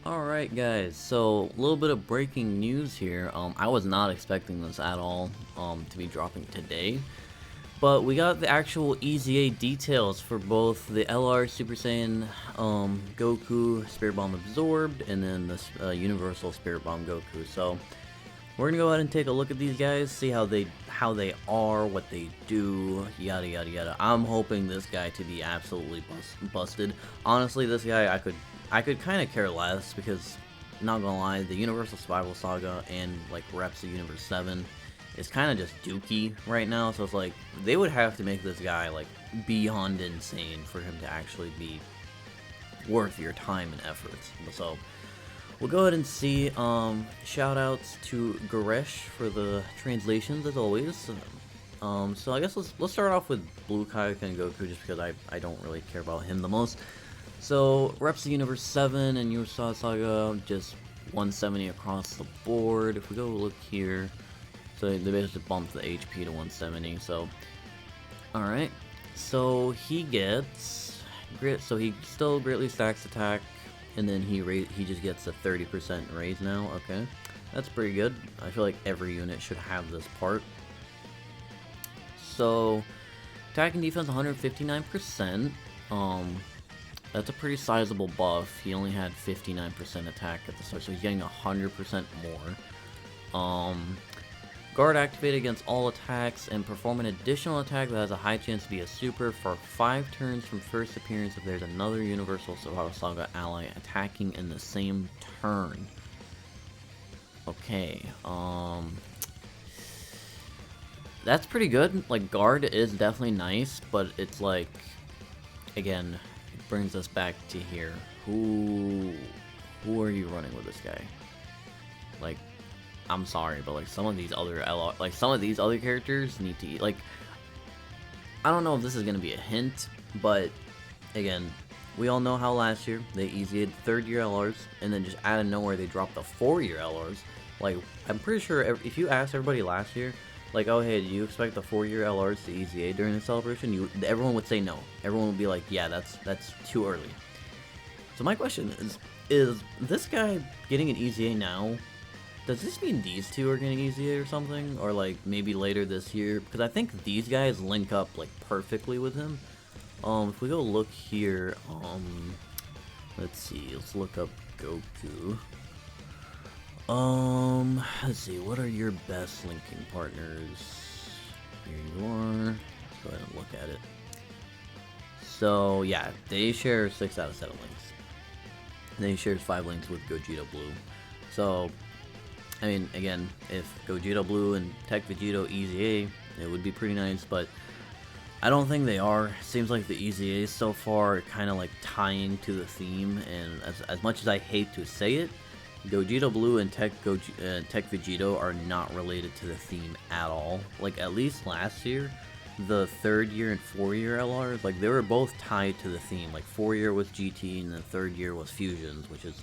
Alright guys, so a little bit of breaking news here. I was not expecting this at all to be dropping today. But we got the actual EZA details for both the LR Super Saiyan Goku Spirit Bomb Absorbed and then the Universal Spirit Bomb Goku. So we're gonna go ahead and take a look at these guys, see how they are, what they do, yada yada yada. I'm hoping this guy to be absolutely busted. Honestly, this guy I could kind of care less because, not gonna lie, the Universal Survival Saga and like Reps of Universe 7 is kind of just dookie right now. So it's like they would have to make this guy like beyond insane for him to actually be worth your time and efforts. So we'll go ahead and see. Shout outs to Goresh for the translations as always. So I guess let's start off with Blue Kaioken Goku just because I don't really care about him the most. So Reps of Universe 7 and Universal Saga just 170 across the board. If we go look here, so they basically bumped the HP to 170. So alright, so he gets grit. So he still greatly stacks attack. And then he just gets a 30% raise now. Okay, that's pretty good. I feel like every unit should have this part. So attack and defense 159%. That's a pretty sizable buff. He only had 59% attack at the start, so he's getting 100% more. Guard activated against all attacks and perform an additional attack that has a high chance to be a super for 5 turns from first appearance if there's another Universal Survival Saga ally attacking in the same turn. Okay, that's pretty good. Like, guard is definitely nice, but it's like, again, it brings us back to here. Who are you running with this guy? Like, I'm sorry, but like some of these other characters need to eat. Like, I don't know if this is gonna be a hint, but again, we all know how last year they EZA'd 3rd-year LRs, and then just out of nowhere they dropped the 4-year LRs. Like, I'm pretty sure if you asked everybody last year, like, oh hey, do you expect the 4-year LRs to EZA during the celebration? Everyone would say no. Everyone would be like, yeah, that's too early. So my question is this guy getting an EZA now? Does this mean these two are getting EZA or something? Or like maybe later this year? Because I think these guys link up like perfectly with him. If we go look here, let's see, let's look up Goku. Let's see, what are your best linking partners? Here you are. Let's go ahead and look at it. So yeah, they share 6 out of 7 links. And then he shares 5 links with Gogeta Blue. So I mean, again, if Gogeta Blue and Tech Vegito EZA, it would be pretty nice, but I don't think they are. Seems like the EZAs so far are kind of like tying to the theme, and as much as I hate to say it, Gogeta Blue and Tech Vegito are not related to the theme at all. Like, at least last year, the 3rd year and 4-year LRs, like, they were both tied to the theme. Like, 4-year was GT and the 3rd year was Fusions, which is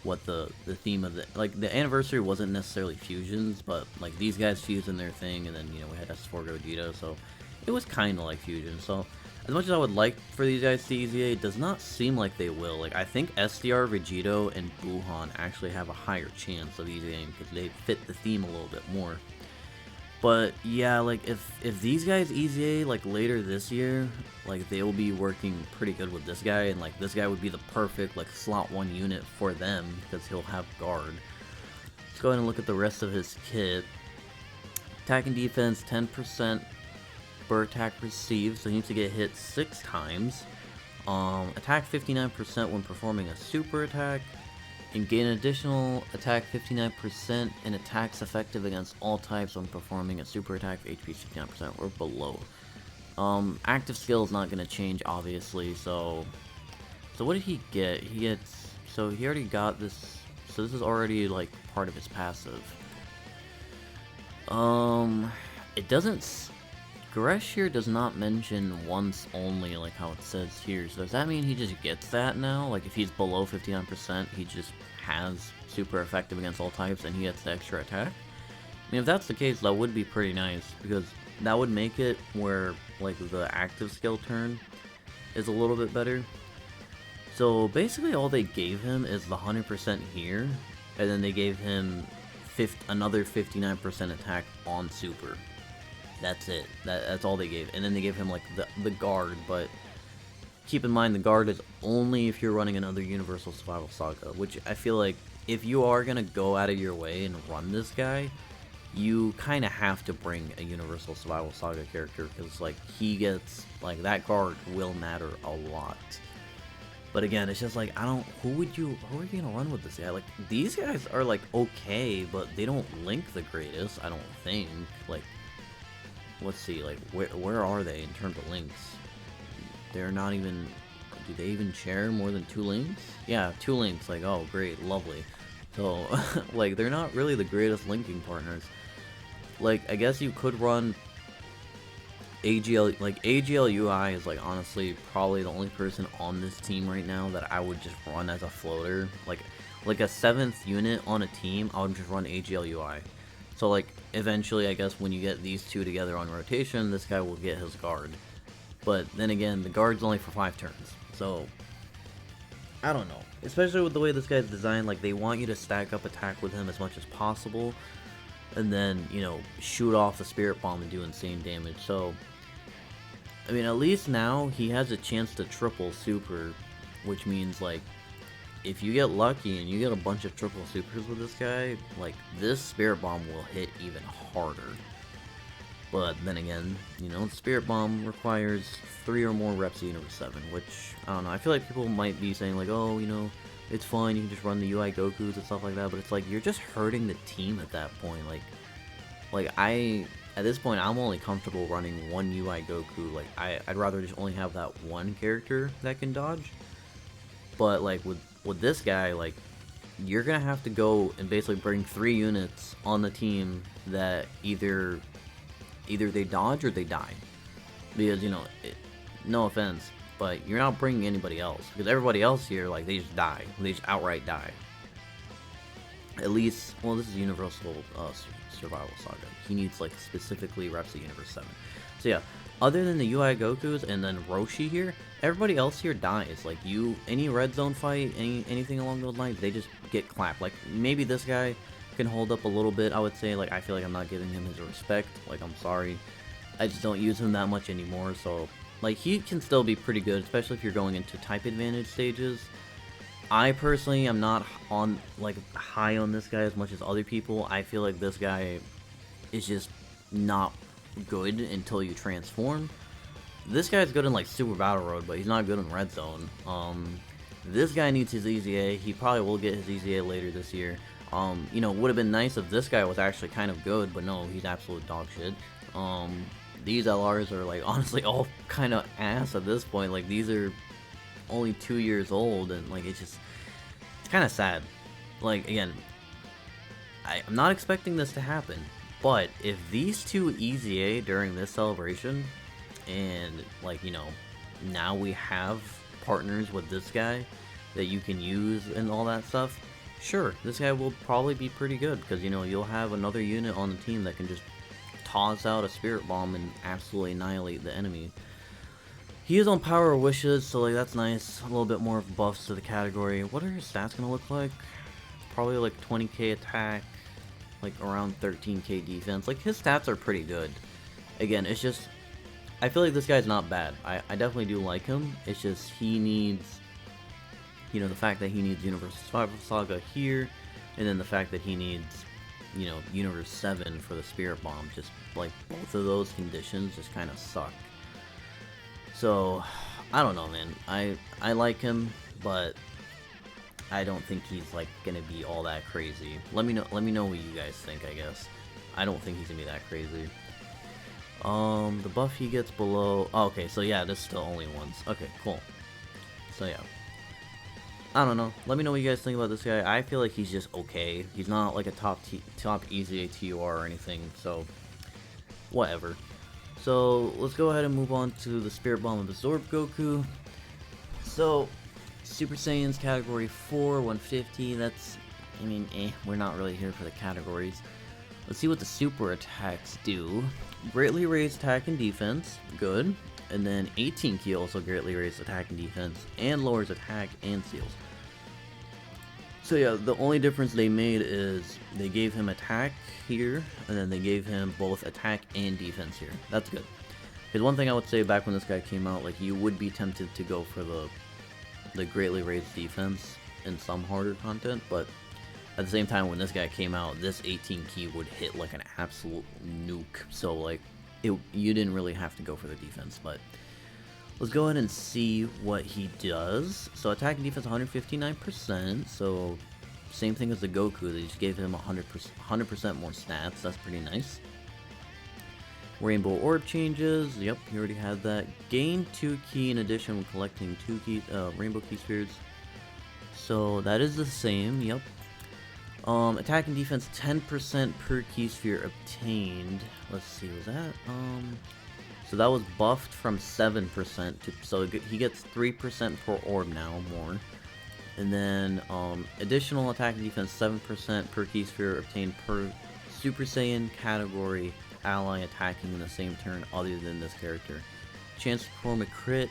what the theme of the anniversary wasn't necessarily fusions, but like these guys fused in their thing, and then we had S4 Gogeta, so it was kind of like fusion. So as much as I would like for these guys to EZA, it does not seem like they will. Like, I think SDR, Vegito, and Buhan actually have a higher chance of EZAing because they fit the theme a little bit more. But yeah, like if these guys EZA like later this year, like they will be working pretty good with this guy, and like this guy would be the perfect like slot 1 unit for them because he'll have guard. Let's go ahead and look at the rest of his kit. Attack and defense 10% per attack received, so he needs to get hit 6 times. Attack 59% when performing a super attack. And gain an additional attack 59% and attacks effective against all types when performing a super attack for HP 59% or below. Active skill is not going to change, obviously, so what did he get? He already got this, so this is already like part of his passive. It doesn't, Goresh here does not mention once only like how it says here, so does that mean he just gets that now? Like, if he's below 59%, he just has super effective against all types and he gets the extra attack? I mean, if that's the case, that would be pretty nice, because that would make it where like the active skill turn is a little bit better. So basically all they gave him is the 100% here, and then they gave him another 59% attack on super. That's it. That's all they gave. And then they gave him like the guard, but keep in mind the guard is only if you're running another Universal Survival Saga, which I feel like if you are gonna go out of your way and run this guy, you kind of have to bring a Universal Survival Saga character, because like he gets like that guard will matter a lot. But again, it's just like, I don't, who are you gonna run with this guy? Like, these guys are like okay, but they don't link the greatest, I don't think. Like, let's see, like where are they in terms of links? They're not even, do they even share more than 2 links? Yeah, 2 links, like, oh great, lovely. So like they're not really the greatest linking partners. Like, I guess you could run AGL, like AGL UI is like honestly probably the only person on this team right now that I would just run as a floater. Like a 7th unit on a team, I would just run AGL UI. So like eventually I guess when you get these 2 together on rotation, this guy will get his guard. But then again, the guard's only for 5 turns. So I don't know. Especially with the way this guy's designed, like they want you to stack up attack with him as much as possible, and then, you know, shoot off the Spirit Bomb and do insane damage. So I mean, at least now he has a chance to triple super, which means like if you get lucky and you get a bunch of triple supers with this guy, like this Spirit Bomb will hit even harder. But then again, you know, Spirit Bomb requires 3 or more reps of Universe 7, which, I don't know, I feel like people might be saying like, oh, you know, it's fine, you can just run the UI Gokus and stuff like that, but it's like, you're just hurting the team at that point. Like at this point, I'm only comfortable running 1 UI Goku. Like, I'd rather just only have that one character that can dodge. But like with this guy, like, you're gonna have to go and basically bring 3 units on the team that either they dodge or they die. Because, you know, no offense, but you're not bringing anybody else. Because everybody else here, like, they just die. They just outright die. At least, well, this is Universal Survival Saga. He needs, like, specifically reps of Universe 7. So yeah, other than the UI Gokus and then Roshi here, everybody else here dies. Like, any red zone fight, anything along those lines, they just get clapped. Like, maybe this guy can hold up a little bit, I would say. Like, I feel like I'm not giving him his respect. Like, I'm sorry, I just don't use him that much anymore. So like, he can still be pretty good, especially if you're going into type advantage stages. I personally am not on like high on this guy as much as other people. I feel like this guy is just not good until you transform. This guy's good in like Super Battle Road, but he's not good in Red Zone. This guy needs his EZA. He probably will get his EZA later this year. You know, would have been nice if this guy was actually kind of good, but no, he's absolute dog shit. These LRs are like honestly all kind of ass at this point. Like, these are only 2 years old, and like it's kind of sad. Like, again, I'm not expecting this to happen, but if these 2 EZA during this celebration, and like, you know, now we have partners with this guy that you can use and all that stuff, sure, this guy will probably be pretty good, because, you know, you'll have another unit on the team that can just toss out a Spirit Bomb and absolutely annihilate the enemy. He is on Power of Wishes, so like that's nice. A little bit more buffs to the category. What are his stats gonna look like? Probably like 20k attack, like around 13k defense. Like, his stats are pretty good. Again, it's just, I feel like this guy's not bad. I definitely do like him. It's just he needs, you know, the fact that he needs Universal Survival Saga here, and then the fact that he needs, you know, Universe 7 for the Spirit Bomb. Just like both of those conditions just kind of suck. So I don't know, man. I like him, but I don't think he's like gonna be all that crazy. Let me know what you guys think. I guess I don't think he's gonna be that crazy. The buff he gets below. Oh, okay, so yeah, this is still only once. Okay, cool. So yeah, I don't know. Let me know what you guys think about this guy. I feel like he's just okay. He's not like a top easy ATUR or anything. So whatever. So let's go ahead and move on to the Spirit Bomb of Absorb Goku. So Super Saiyans category 4, 150. That's, I mean, we're not really here for the categories. Let's see what the super attacks do. Greatly raised attack and defense, good. and then 18 ki also greatly raises attack and defense, and lowers attack and seals. So yeah, the only difference they made is they gave him attack here, and then they gave him both attack and defense here. That's good. Because one thing I would say back when this guy came out, like, you would be tempted to go for the greatly raised defense in some harder content, but at the same time, when this guy came out, this 18 ki would hit like an absolute nuke. So like, you didn't really have to go for the defense, but let's go ahead and see what he does. So attack and defense 159%, so same thing as the Goku, they just gave him 100% more stats. That's pretty nice. Rainbow orb changes, yep, he already had that. Gain 2 ki in addition when collecting 2 ki, rainbow ki spheres. So that is the same, yep. Attack and defense 10% per ki sphere obtained. Let's see, was that, so that was buffed from 7% to, so he gets 3% per orb now, more. And then, additional attack and defense 7% per ki sphere obtained per Super Saiyan category ally attacking in the same turn other than this character. Chance to perform a crit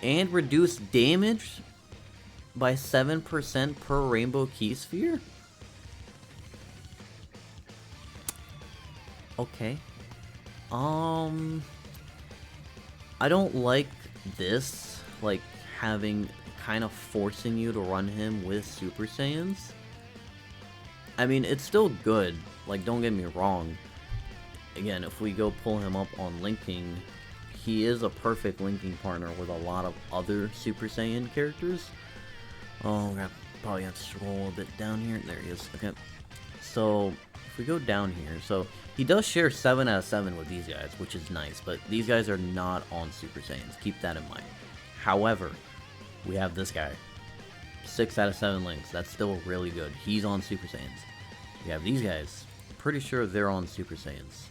and reduce damage by 7% per rainbow ki sphere? Okay. I don't like this, like, having, kind of forcing you to run him with Super Saiyans. I mean, it's still good, like, don't get me wrong. Again, if we go pull him up on linking, he is a perfect linking partner with a lot of other Super Saiyan characters. Oh, I'm gonna probably have to scroll a bit down here. There he is. Okay. So, if we go down here, so he does share 7 out of 7 with these guys, which is nice, but these guys are not on Super Saiyans. Keep that in mind. However, we have this guy. 6 out of 7 links. That's still really good. He's on Super Saiyans. We have these guys. Pretty sure they're on Super Saiyans.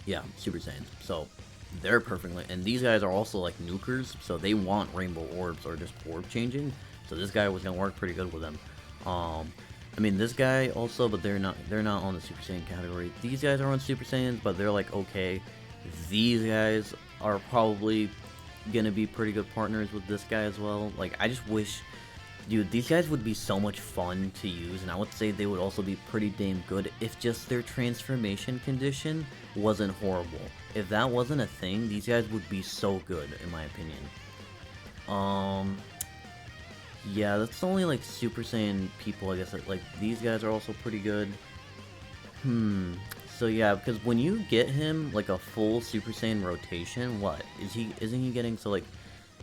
Yeah, Super Saiyans. So, they're perfectly... And these guys are also, like, nukers, so they want rainbow orbs or just orb changing. So this guy was going to work pretty good with them. I mean, this guy also, but they're not on the Super Saiyan category. These guys are on Super Saiyans, but they're, like, okay. These guys are probably going to be pretty good partners with this guy as well. Like, I just wish... Dude, these guys would be so much fun to use, and I would say they would also be pretty damn good if just their transformation condition wasn't horrible. If that wasn't a thing, these guys would be so good, in my opinion. Yeah, that's only, like, Super Saiyan people, I guess. Like, these guys are also pretty good. So, yeah, because when you get him, like, a full Super Saiyan rotation, what? Isn't he getting, so, like...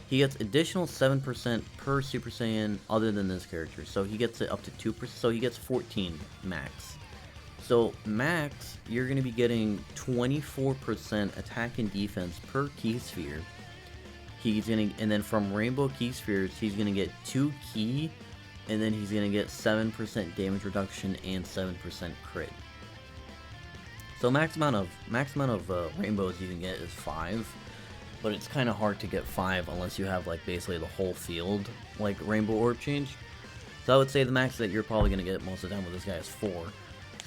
He gets additional 7% per Super Saiyan other than this character. So he gets it up to 2%. So he gets 14 max. So max, you're going to be getting 24% attack and defense per ki sphere. And then from rainbow ki spheres, he's going to get 2 ki. And then he's going to get 7% damage reduction and 7% crit. So max amount of rainbows you can get is 5. But it's kind of hard to get 5 unless you have, like, basically the whole field, like, rainbow orb change. So I would say the max that you're probably going to get most of the time with this guy is 4.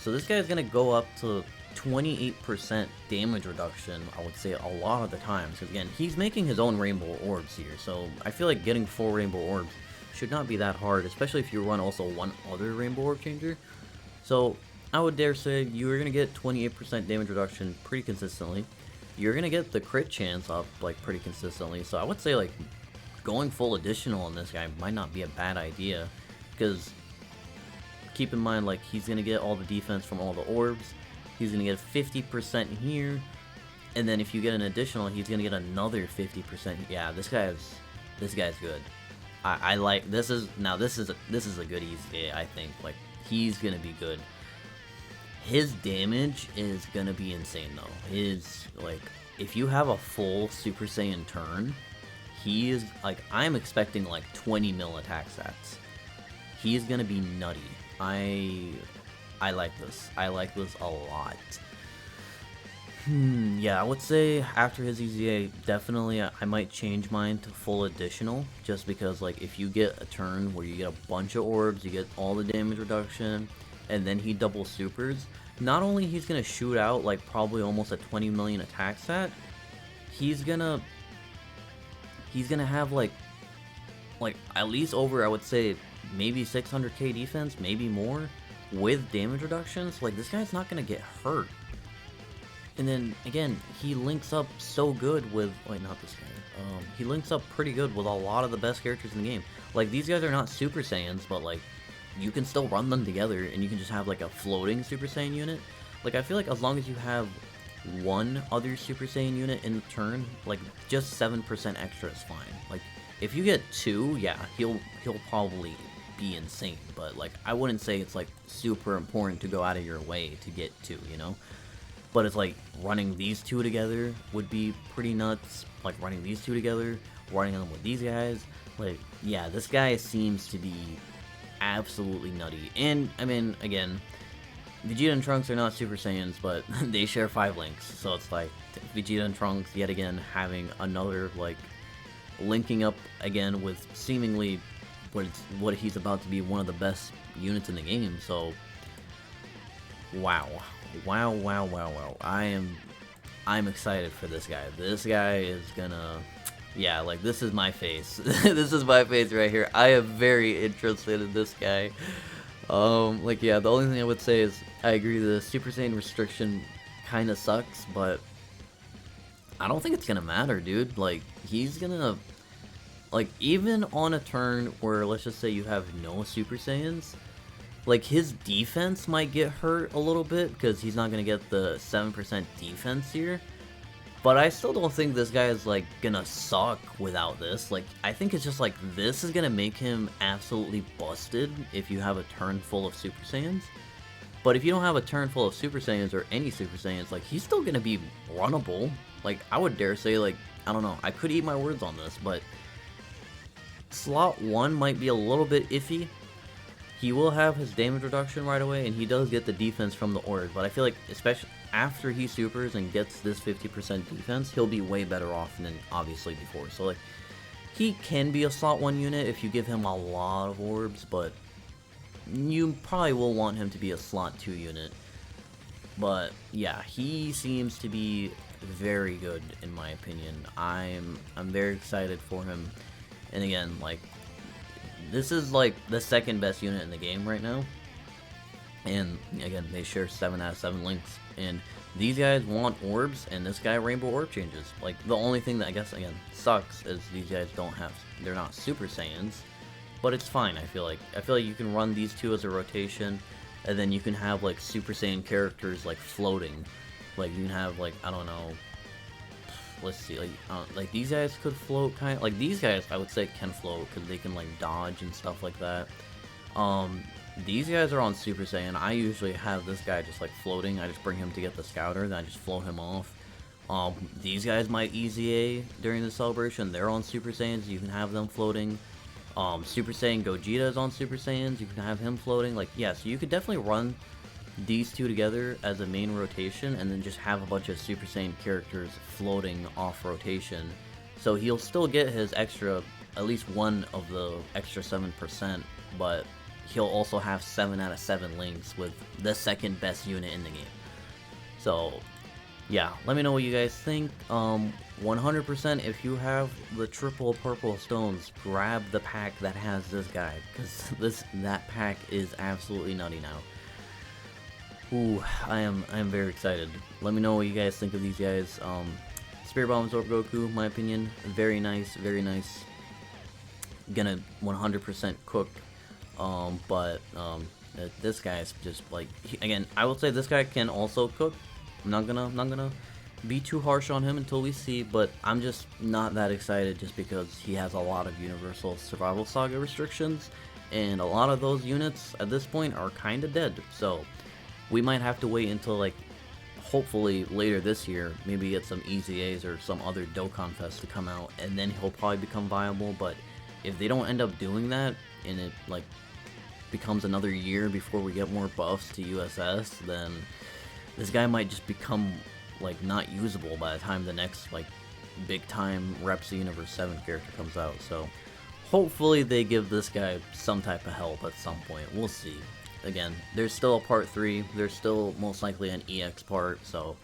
So this guy is going to go up to 28% damage reduction, I would say, a lot of the times. Because, again, he's making his own rainbow orbs here. So I feel like getting 4 rainbow orbs should not be that hard, especially if you run also one other rainbow orb changer. So I would dare say you're going to get 28% damage reduction pretty consistently. You're going to get the crit chance up, like, pretty consistently. So I would say, like, going full additional on this guy might not be a bad idea. Because, keep in mind, like, he's going to get all the defense from all the orbs. He's going to get 50% here. And then if you get an additional, he's going to get another 50%. Yeah, this guy's good. I like, this is a good easy, I think. Like, he's going to be good. His damage is gonna be insane though. His, like, if you have a full Super Saiyan turn, he is, like, I'm expecting like 20 mil attack stats. He is gonna be nutty. I like this. I like this a lot. Yeah, I would say after his EZA, definitely I might change mine to full additional, just because, like, if you get a turn where you get a bunch of orbs, you get all the damage reduction, and then he double supers, not only he's gonna shoot out, like, probably almost a 20 million attack stat, he's gonna have like at least over, I would say, maybe 600k defense, maybe more, with damage reductions. Like, this guy's not gonna get hurt. And then again, he links up so good with, wait, not this guy. He links up pretty good with a lot of the best characters in the game. Like, these guys are not Super Saiyans, but like, you can still run them together, and you can just have like a floating Super Saiyan unit. Like, I feel like as long as you have one other Super Saiyan unit in turn, like, just 7% extra is fine. Like, if you get 2, yeah, he'll probably be insane, but like, I wouldn't say it's like super important to go out of your way to get 2, you know? But it's like, running these 2 together would be pretty nuts. Like, running these 2 together, running them with these guys, like, yeah, this guy seems to be absolutely nutty. And I mean, again, Vegeta and Trunks are not Super Saiyans, but they share 5 links, so it's like Vegeta and Trunks yet again having another, like, linking up again with seemingly what he's about to be one of the best units in the game. So wow. I'm excited for this guy. This guy is gonna, yeah, like, this is my face. This is my face right here. I am very interested in this guy. Like, yeah, the only thing I would say is I agree the Super Saiyan restriction kind of sucks, but I don't think it's gonna matter, dude. Like, he's gonna, like, even on a turn where, let's just say you have no Super Saiyans, like, his defense might get hurt a little bit because he's not gonna get the 7% defense here. But I still don't think this guy is, like, gonna suck without this. Like, I think it's just, like, this is gonna make him absolutely busted if you have a turn full of Super Saiyans. But if you don't have a turn full of Super Saiyans or any Super Saiyans, like, he's still gonna be runnable. Like, I would dare say, like, I don't know, I could eat my words on this, but slot 1 might be a little bit iffy. He will have his damage reduction right away, and he does get the defense from the orb, but I feel like, especially after he supers and gets this 50% defense, he'll be way better off than obviously before. So, like, he can be a slot 1 unit if you give him a lot of orbs, but you probably will want him to be a slot 2 unit. But yeah, he seems to be very good in my opinion. I'm very excited for him. And again, like, this is like the second best unit in the game right now. And again, they share 7 out of 7 links. And these guys want orbs, and this guy rainbow orb changes. Like, the only thing that I guess, again, sucks is these guys don't have, they're not Super Saiyans. But it's fine, I feel like. You can run these 2 as a rotation, and then you can have, like, Super Saiyan characters, like, floating. Like, you can have, like, I don't know, let's see, like these guys could float, kind of, like, these guys, I would say, can float, because they can, like, dodge and stuff like that. These guys are on Super Saiyan. I usually have this guy just, like, floating. I just bring him to get the scouter, then I just float him off. These guys might easy A during the celebration. They're on Super Saiyans. You can have them floating. Super Saiyan Gogeta is on Super Saiyans. You can have him floating. Like, yeah, so you could definitely run these 2 together as a main rotation, and then just have a bunch of Super Saiyan characters floating off rotation. So he'll still get his extra, at least one of the extra 7%, but he'll also have 7 out of 7 links with the second best unit in the game. So yeah, let me know what you guys think. 100% if you have the triple purple stones, grab the pack that has this guy, because that pack is absolutely nutty now. Ooh, I am very excited. Let me know what you guys think of these guys. Spirit Bomb Absorb Goku, in my opinion, very nice, very nice. Gonna 100% cook. But this guy's just, like, again, I will say this guy can also cook. I'm not gonna be too harsh on him until we see, but I'm just not that excited just because he has a lot of Universal Survival Saga restrictions, and a lot of those units at this point are kind of dead. So we might have to wait until, like, hopefully later this year, maybe get some EZAs or some other Dokkan Fest to come out, and then he'll probably become viable. But if they don't end up doing that, and it, like, becomes another year before we get more buffs to USS, then this guy might just become, like, not usable by the time the next, like, big time Reps Universe 7 character comes out. So hopefully they give this guy some type of help at some point. We'll see. Again, there's still a part 3, there's still most likely an EX part, so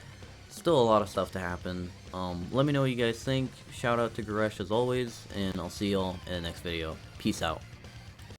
still a lot of stuff to happen. Let me know what you guys think. Shout out to Goresh as always, and I'll see y'all in the next video. Peace out.